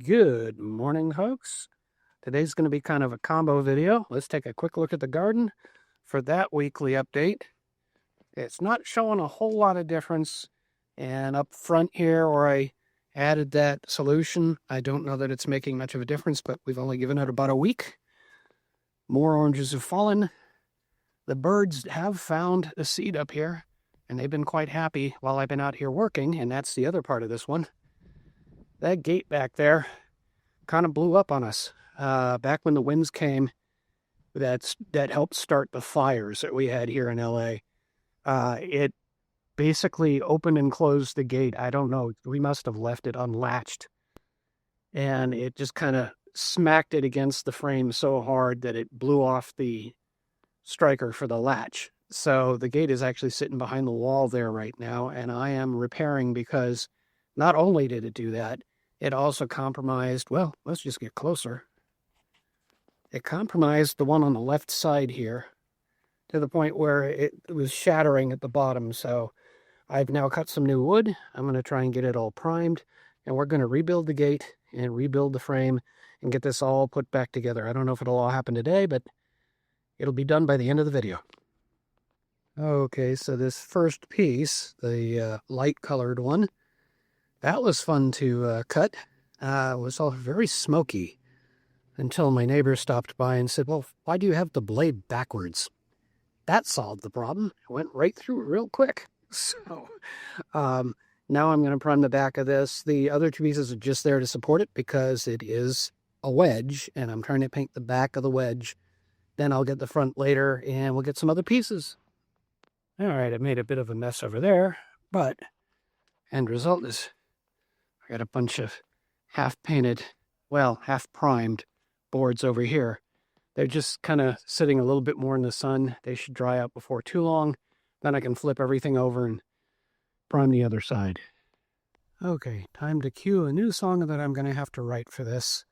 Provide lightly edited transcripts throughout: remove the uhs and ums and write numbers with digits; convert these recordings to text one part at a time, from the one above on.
Good morning, folks. Today's going to be kind of a combo video. Let's take a quick look at the garden for that weekly update. It's not showing a whole lot of difference. And up front here where I added that solution, I don't know that it's making much of a difference, but we've only given it about a week. More oranges have fallen. The birds have found a seed up here, and they've been quite happy while I've been out here working, and that's the other part of this one. That gate back there kind of blew up on us. Back when the winds came, that helped start the fires that we had here in LA. It basically opened and closed the gate. I don't know. We must have left it unlatched. And it just kind of smacked it against the frame so hard that it blew off the striker for the latch. So the gate is actually sitting behind the wall there right now, and I am repairing because not only did it do that, it also compromised, well, let's just get closer. It compromised the one on the left side here to the point where it was shattering at the bottom. So I've now cut some new wood. I'm going to try and get it all primed, and we're going to rebuild the gate and rebuild the frame and get this all put back together. I don't know if it'll all happen today, but it'll be done by the end of the video. Okay, so this first piece, the light colored one, that was fun to cut. It was all very smoky until my neighbor stopped by and said, well, why do you have the blade backwards? That solved the problem. It went right through it real quick. So now I'm going to prime the back of this. The other two pieces are just there to support it because it is a wedge, and I'm trying to paint the back of the wedge. Then I'll get the front later, and we'll get some other pieces. All right, I made a bit of a mess over there, but end result is I got a bunch of half-painted, well, half-primed boards over here. They're just kind of sitting a little bit more in the sun. They should dry out before too long. Then I can flip everything over and prime the other side. Okay, time to cue a new song that I'm going to have to write for this,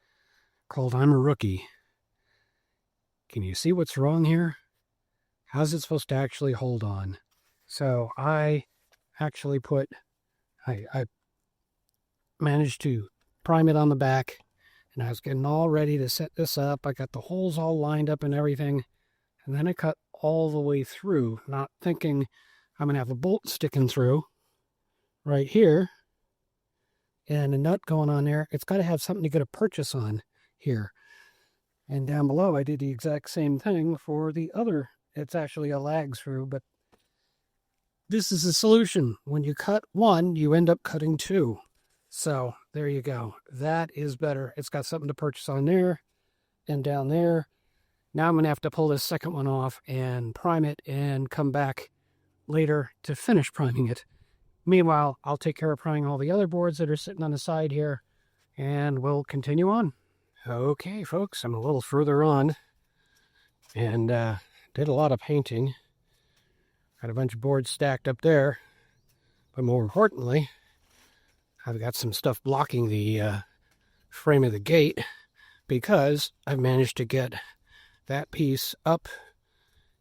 called I'm a Rookie. Can you see what's wrong here? How's it supposed to actually hold on? So I actually I managed to prime it on the back, and I was getting all ready to set this up. I got the holes all lined up and everything, and then I cut all the way through, not thinking I'm going to have a bolt sticking through right here and a nut going on there. It's got to have something to get a purchase on here. And down below, I did the exact same thing for the other. It's actually a lag screw, but this is the solution. When you cut one, you end up cutting two. So there you go. That is better. It's got something to purchase on there and down there. Now I'm going to have to pull this second one off and prime it and come back later to finish priming it. Meanwhile, I'll take care of priming all the other boards that are sitting on the side here, and we'll continue on. Okay, folks, I'm a little further on and did a lot of painting. Got a bunch of boards stacked up there, but more importantly, I've got some stuff blocking the frame of the gate because I've managed to get that piece up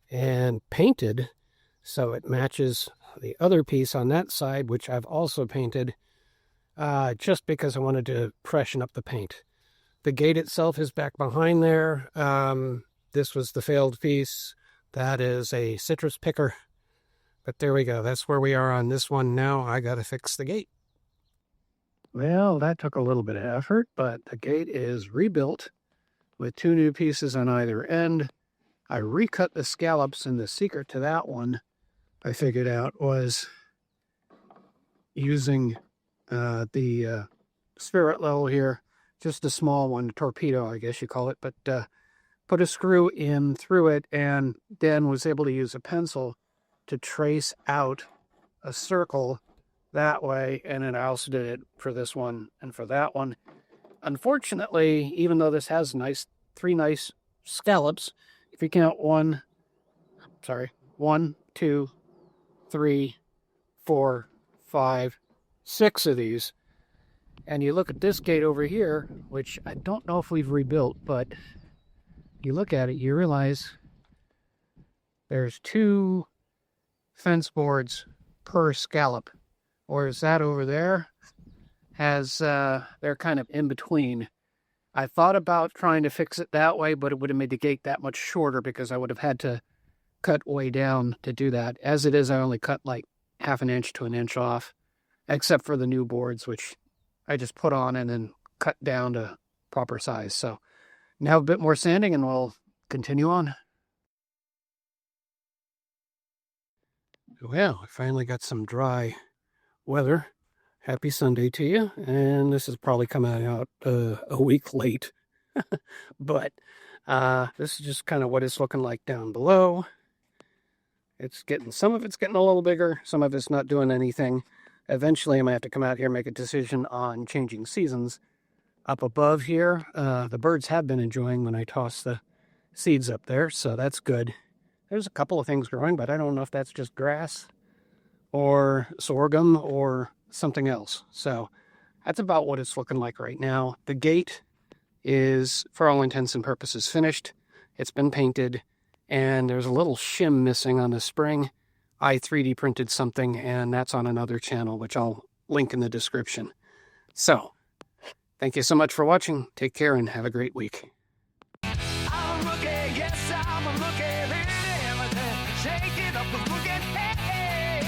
and painted so it matches the other piece on that side, which I've also painted just because I wanted to freshen up the paint. The gate itself is back behind there. This was the failed piece. That is a citrus picker. But there we go. That's where we are on this one now. I got to fix the gate. Well, that took a little bit of effort, but the gate is rebuilt with two new pieces on either end. I recut the scallops, and the secret to that one I figured out was using the spirit level here, just a small one, a torpedo, I guess you call it, but put a screw in through it, and then was able to use a pencil to trace out a circle that way, and then I also did it for this one and for that one. Unfortunately, even though this has three nice scallops, if you count 1, 2, 3, 4, 5, 6 of these, and you look at this gate over here, which I don't know if we've rebuilt, but you look at it, you realize there's 2 fence boards per scallop. Whereas that over there has, they're kind of in between. I thought about trying to fix it that way, but it would have made the gate that much shorter because I would have had to cut way down to do that. As it is, I only cut like half an inch to an inch off, except for the new boards, which I just put on and then cut down to proper size. So now a bit more sanding and we'll continue on. Well, I finally got some dry weather. Happy Sunday to you. And this is probably coming out a week late. But this is just kind of what it's looking like down below. Some of it's getting a little bigger, some of it's not doing anything. Eventually, I'm going to have to come out here and make a decision on changing seasons. Up above here, the birds have been enjoying when I toss the seeds up there, so that's good. There's a couple of things growing, but I don't know if that's just grass or sorghum or something else. So that's about what it's looking like right now. The gate is, for all intents and purposes, finished. It's been painted. And there's a little shim missing on the spring. I 3D printed something, and that's on another channel, which I'll link in the description. So, thank you so much for watching. Take care and have a great week. I'm a rookie, yes, I'm a rookie. Shake it up, look at, hey.